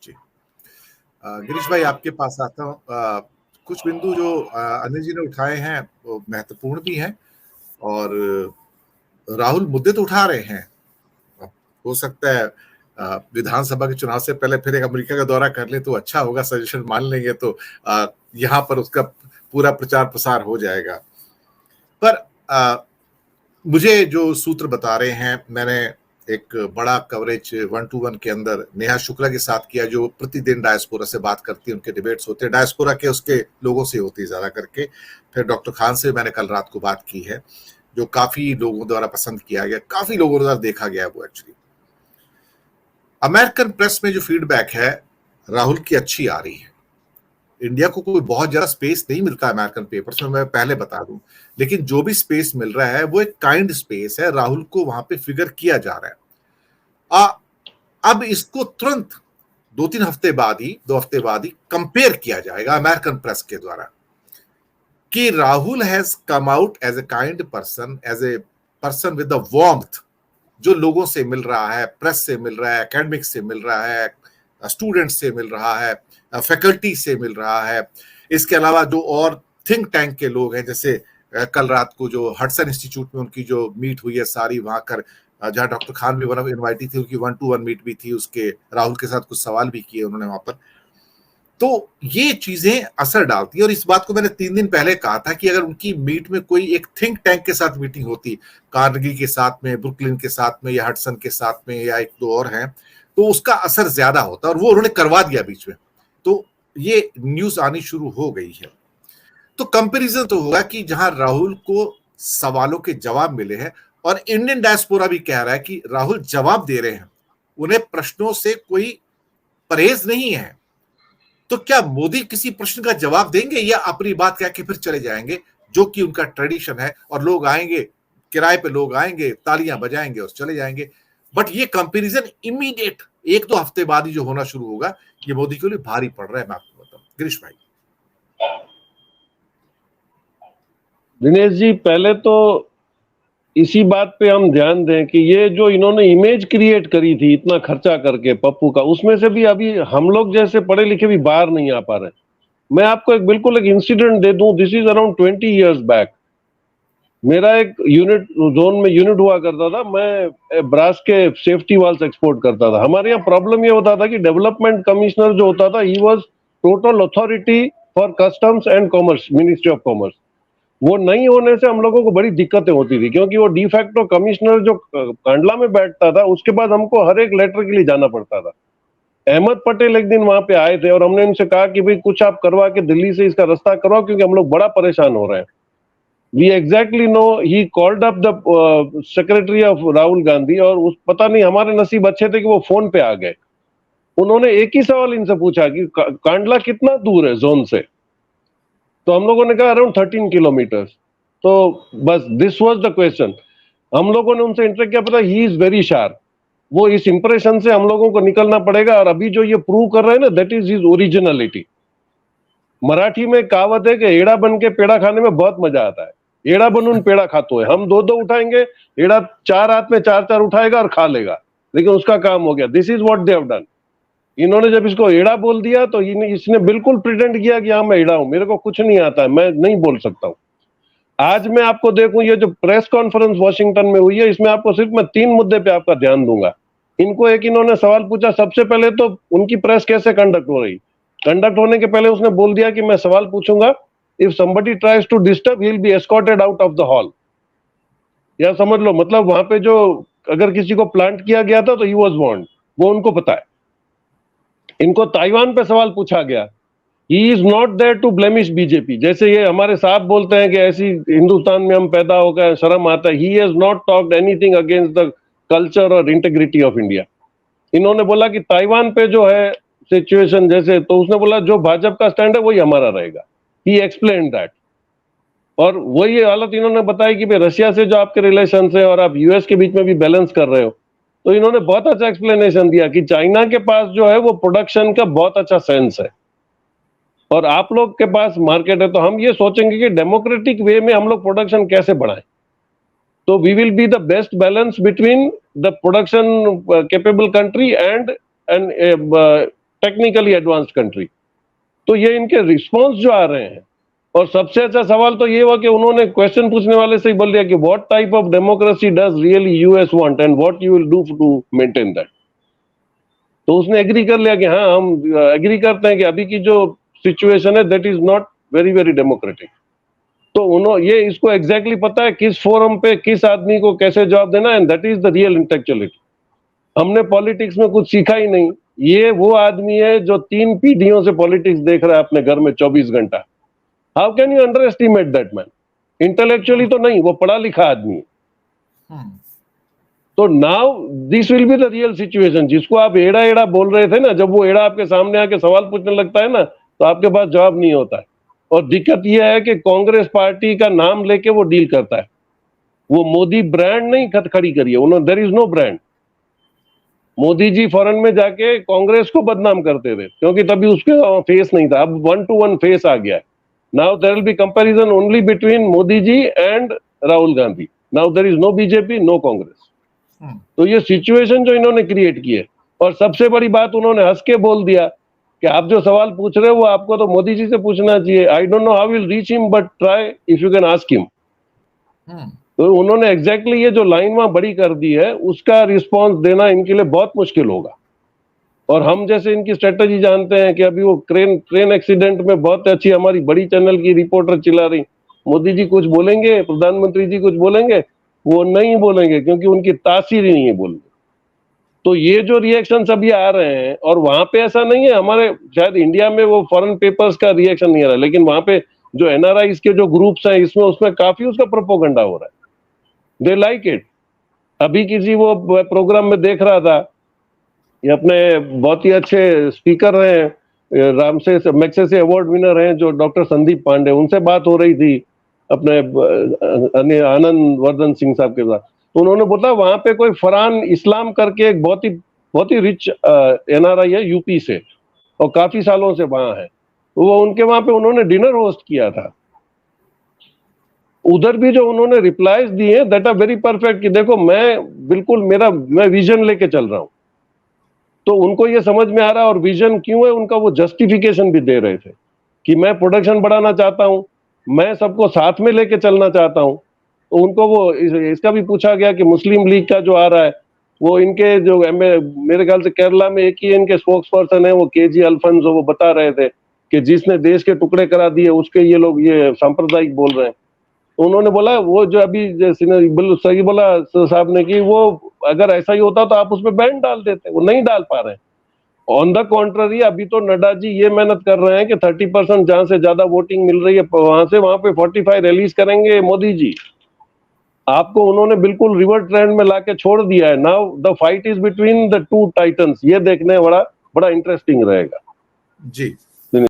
जी। गिरीश भाई, आपके पास आता हूँ। कुछ बिंदु जो अनिल जी ने उठाए हैं वो महत्वपूर्ण भी हैं, और राहुल मुद्दे तो उठा रहे हैं। हो सकता है विधानसभा के चुनाव से पहले फिर एक अमेरिका का दौरा कर ले तो अच्छा होगा, सजेशन मान लेंगे तो यहाँ पर उसका पूरा प्रचार प्रसार हो जाएगा। पर मुझे जो सूत्र बता रहे हैं, मैंने एक बड़ा कवरेज 1-to-1 के अंदर नेहा शुक्ला के साथ किया, जो प्रतिदिन डायस्पोरा से बात करती है, उनके डिबेट्स होते हैं, डायस्पोरा के उसके लोगों से होती है ज्यादा करके। फिर डॉक्टर खान से मैंने कल रात को बात की है, जो काफी लोगों द्वारा पसंद किया गया, काफी लोगों द्वारा देखा गया। वो एक्चुअली अमेरिकन प्रेस में जो फीडबैक है राहुल की अच्छी आ रही है। इंडिया को कोई बहुत ज्यादा स्पेस नहीं मिलता अमेरिकन पेपर्स में, मैं पहले बता दूं, लेकिन जो भी स्पेस मिल रहा है वो एक काइंड स्पेस है। राहुल को वहां पे फिगर किया जा रहा है। अब इसको तुरंत 2 हफ्ते बाद ही कंपेयर किया जाएगा अमेरिकन प्रेस के द्वारा कि Rahul has come out as a kind person, as a person with the warmth, जो लोगों से मिल रहा है, प्रेस से मिल रहा है, एकेडमिक्स से मिल रहा है, स्टूडेंट्स से मिल रहा है, फैकल्टी से मिल रहा है। इसके अलावा जो और थिंक टैंक के लोग हैं, जैसे कल रात को जो हडसन इंस्टीट्यूट में उनकी जो मीट हुई है सारी, वहां कर जहां डॉक्टर खान भी वन ऑफ इनवाइटी थी, उनकी 1-to-1 मीट भी थी, उसके राहुल के साथ कुछ सवाल भी किए उन्होंने वहां पर। तो ये चीजें असर डालती है, और इस बात को मैंने 3 दिन पहले कहा था कि अगर उनकी मीट में कोई एक थिंक टैंक के साथ मीटिंग होती, कार्नेगी के साथ में, ब्रुकलिन के साथ में, या हडसन के साथ में, या 1-2 और हैं, तो उसका असर ज्यादा होता, और वो उन्होंने करवा दिया बीच में। तो ये न्यूज आनी शुरू हो गई है। तो कंपैरिजन तो होगा कि जहां राहुल को सवालों के जवाब मिले हैं, और इंडियन डायस्पोरा भी कह रहा है कि राहुल जवाब दे रहे हैं, उन्हें प्रश्नों से कोई परहेज नहीं है। तो क्या मोदी किसी प्रश्न का जवाब देंगे, या अपनी बात कह के फिर चले जाएंगे, जो कि उनका ट्रेडिशन है, और लोग आएंगे, किराए पे लोग आएंगे, तालियां बजाएंगे और चले जाएंगे। बट ये कंपैरिजन इमीडिएट 1-2 हफ्ते बाद ही जो होना शुरू होगा, ये मोदी के लिए भारी पड़ रहा है। मैं आपको बताऊं गिरीश भाई। दिनेश जी, पहले तो इसी बात पे हम ध्यान दें कि ये जो इन्होंने इमेज क्रिएट करी थी इतना खर्चा करके पप्पू का, उसमें से भी अभी हम लोग जैसे पढ़े लिखे भी बाहर नहीं आ पा रहे। मैं आपको बिल्कुल एक इंसिडेंट दे दूं। This is around 20 years back. मेरा एक यूनिट जोन में यूनिट हुआ करता था, मैं ब्रास के सेफ्टी वाल्स एक्सपोर्ट करता था। हमारे यहाँ प्रॉब्लम ये होता था कि डेवलपमेंट कमिश्नर जो होता था, he was total authority for customs and commerce, ministry of commerce. वो नहीं होने से हम लोगों को बड़ी दिक्कतें होती थी, क्योंकि वो डिफैक्टो कमिश्नर जो कांडला में बैठता था, उसके बाद हमको हर एक लेटर के लिए जाना पड़ता था। अहमद पटेल एक दिन वहां पे आए थे, और हमने उनसे कहा कि भाई कुछ आप करवा के दिल्ली से इसका रास्ता करवाओ, क्योंकि हम लोग बड़ा परेशान हो रहे हैं। We exactly know, he called up the secretary of Rahul Gandhi, और उस पता नहीं हमारे नसीब अच्छे थे कि वो फोन पे आ गए। उन्होंने एक ही सवाल इनसे पूछा कि कांडला कितना दूर है जोन से, तो हम लोगों ने कहा अराउंड 13 किलोमीटर। तो बस दिस वाज द क्वेश्चन। हम लोगों ने उनसे इंटरेक्ट किया, पता ही इज वेरी शार्प। वो इस इंप्रेशन से हम लोगों को निकलना पड़ेगा, और अभी जो ये प्रूव कर रहे हैं ना, that is his originality. Marathi में कहावत है कि एड़ा बन के पेड़ा खाने में बहुत मजा आता है। एड़ा बनून पेड़ा खातो है, हम 2-2 उठाएंगे, एड़ा 4 हाथ में 4-4 उठाएगा और खा लेगा, लेकिन उसका काम हो गया। This is what they have done. इन्होंने जब इसको एड़ा बोल दिया तो इसने बिल्कुल प्रिटेंड किया कि हाँ मैं एड़ा हूं, मेरे को कुछ नहीं आता है, मैं नहीं बोल सकता हूं। आज मैं आपको देखूं, ये जो प्रेस कॉन्फ्रेंस वॉशिंगटन में हुई है, इसमें आपको सिर्फ मैं 3 मुद्दे पे आपका ध्यान दूंगा। इनको एक इन्होंने सवाल पूछा, सबसे पहले तो उनकी प्रेस कैसे कंडक्ट हो रही। कंडक्ट होने के पहले उसने बोल दिया कि मैं सवाल पूछूंगा, if somebody tries to disturb he will be escorted out of the hall. या समझ लो, मतलब वहां पे जो अगर किसी को प्लांट किया गया था तो ही वाज वार्न्ड, वो उनको पता है। इनको ताइवान पे सवाल पूछा गया, he is not there to blemish BJP. जैसे ये हमारे साथ बोलते हैं कि ऐसी हिंदुस्तान में हम पैदा हो गए, शर्म आता है। He has not talked anything against the culture और इंटीग्रिटी ऑफ इंडिया। इन्होंने बोला कि ताइवान पे जो है सिचुएशन जैसे, तो उसने बोला जो भाजपा का स्टैंड है वही हमारा रहेगा। ही एक्सप्लेन दैट। और वही हालत इन्होंने बताई कि भाई रशिया से जो आपके रिलेशन है और आप यूएस के बीच में भी बैलेंस कर रहे हो। तो इन्होंने बहुत अच्छा एक्सप्लेनेशन दिया कि चाइना के पास जो है वो प्रोडक्शन का बहुत अच्छा सेंस है, और आप लोग के पास मार्केट है। तो हम ये सोचेंगे कि डेमोक्रेटिक वे में हम लोग प्रोडक्शन कैसे बढ़ाएं। तो we will be the best balance between the production capable country and technically advanced country. तो ये इनके रिस्पॉन्स जो आ रहे हैं, और सबसे अच्छा सवाल तो ये हुआ कि उन्होंने क्वेश्चन पूछने वाले से ही बोल दिया कि what type of democracy does really US want and what you will do to maintain that. तो उसने एग्री कर लिया कि हाँ, हम एग्री करते हैं कि अभी की जो सिचुएशन है that is not very very democratic. तो उन्होंने ये इसको एग्जैक्टली पता है किस फोरम पे किस आदमी को कैसे जवाब देना, and that is the real intellectuality. हमने पॉलिटिक्स में कुछ सीखा ही नहीं। ये वो आदमी है जो 3 पीढ़ियों से पॉलिटिक्स देख रहा है अपने घर में 24 घंटा। How can you under estimate that man? Intellectually तो नहीं, वो पढ़ा लिखा आदमी है। तो now this will be the real situation. जिसको आप एड़ा एड़ा बोल रहे थे ना, जब वो एड़ा आपके सामने आके सवाल पूछने लगता है ना, तो आपके पास जवाब नहीं होता है। और दिक्कत यह है कि कांग्रेस पार्टी का नाम लेके वो डील करता है। वो मोदी ब्रांड नहीं खड़ी करी है उन्होंने, there is no brand. Modi ji foreign में जाके कांग्रेस को बदनाम करते थे क्योंकि तभी उसके फेस नहीं था। अब 1-to-1 फेस आ गया है। Now there will be comparison only between Modi ji and Rahul Gandhi. Now there is no BJP, no Congress. तो ये सिचुएशन जो इन्होंने क्रिएट की है, और सबसे बड़ी बात उन्होंने हंस के बोल दिया कि आप जो सवाल पूछ रहे हो वो आपको तो मोदी जी से पूछना चाहिए। I don't know how will reach him, but try if you can ask him. तो उन्होंने एग्जैक्टली ये जो लाइन वहां बड़ी कर दी है, उसका रिस्पांस देना इनके लिए बहुत मुश्किल होगा। और हम जैसे इनकी स्ट्रेटेजी जानते हैं कि अभी वो ट्रेन एक्सीडेंट में बहुत अच्छी हमारी बड़ी चैनल की रिपोर्टर चिल्ला रही, मोदी जी कुछ बोलेंगे, प्रधानमंत्री जी कुछ बोलेंगे, वो नहीं बोलेंगे क्योंकि उनकी तासीर ही नहीं है बोलने। तो ये जो रिएक्शन अभी आ रहे हैं, और वहां पे ऐसा नहीं है, हमारे शायद इंडिया में वो फॉरेन पेपर्स का रिएक्शन नहीं आ रहा, लेकिन वहां पे जो एनआरआई के जो ग्रुप्स हैं इसमें उसमें काफी उसका प्रोपोगंडा हो रहा है। They like it. अभी किसी वो प्रोग्राम में देख रहा था, ये अपने बहुत ही अच्छे स्पीकर हैं, रामसे मैग्सेसे अवार्ड विनर हैं जो डॉक्टर संदीप पांडे, उनसे बात हो रही थी अपने आनंद वर्धन सिंह साहब के साथ। तो उन्होंने बोला वहां पे कोई फरहान इस्लाम करके एक बहुत ही रिच एनआरआई है यूपी से, और काफी सालों से वहां है। तो वो उनके वहां पे उन्होंने डिनर होस्ट किया था। उधर भी जो उन्होंने रिप्लाईज दिए दैट आर वेरी परफेक्ट कि देखो मैं बिल्कुल मैं विजन लेके चल रहा हूं। तो उनको ये समझ में आ रहा है, और विजन क्यों है उनका, वो जस्टिफिकेशन भी दे रहे थे कि मैं प्रोडक्शन बढ़ाना चाहता हूं, मैं सबको साथ में लेके चलना चाहता हूं। तो उनको वो इसका भी पूछा गया कि मुस्लिम लीग का जो आ रहा है, वो इनके जो मेरे ख्याल से केरला में एक ही इनके स्पोक्स पर्सन है, वो केजी अल्फांसो, वो बता रहे थे कि जिसने देश के टुकड़े करा दिए उसके ये लोग ये सांप्रदायिक बोल रहे हैं। तो उन्होंने बोला वो जो अभी सही बोला साहब ने कि वो अगर ऐसा ही होता तो आप उसमें बैन डाल देते, वो नहीं डाल पा रहे हैं। ऑन द कॉन्ट्ररी अभी तो नड्डा जी ये मेहनत कर रहे हैं कि 30% जहां से ज्यादा वोटिंग मिल रही है वहां पे 45 रिलीज करेंगे मोदी जी। आपको उन्होंने बिल्कुल रिवर्स ट्रेंड में लाके छोड़ दिया है। Now the fight is between the two titans. ये देखने बड़ा इंटरेस्टिंग रहेगा। जी।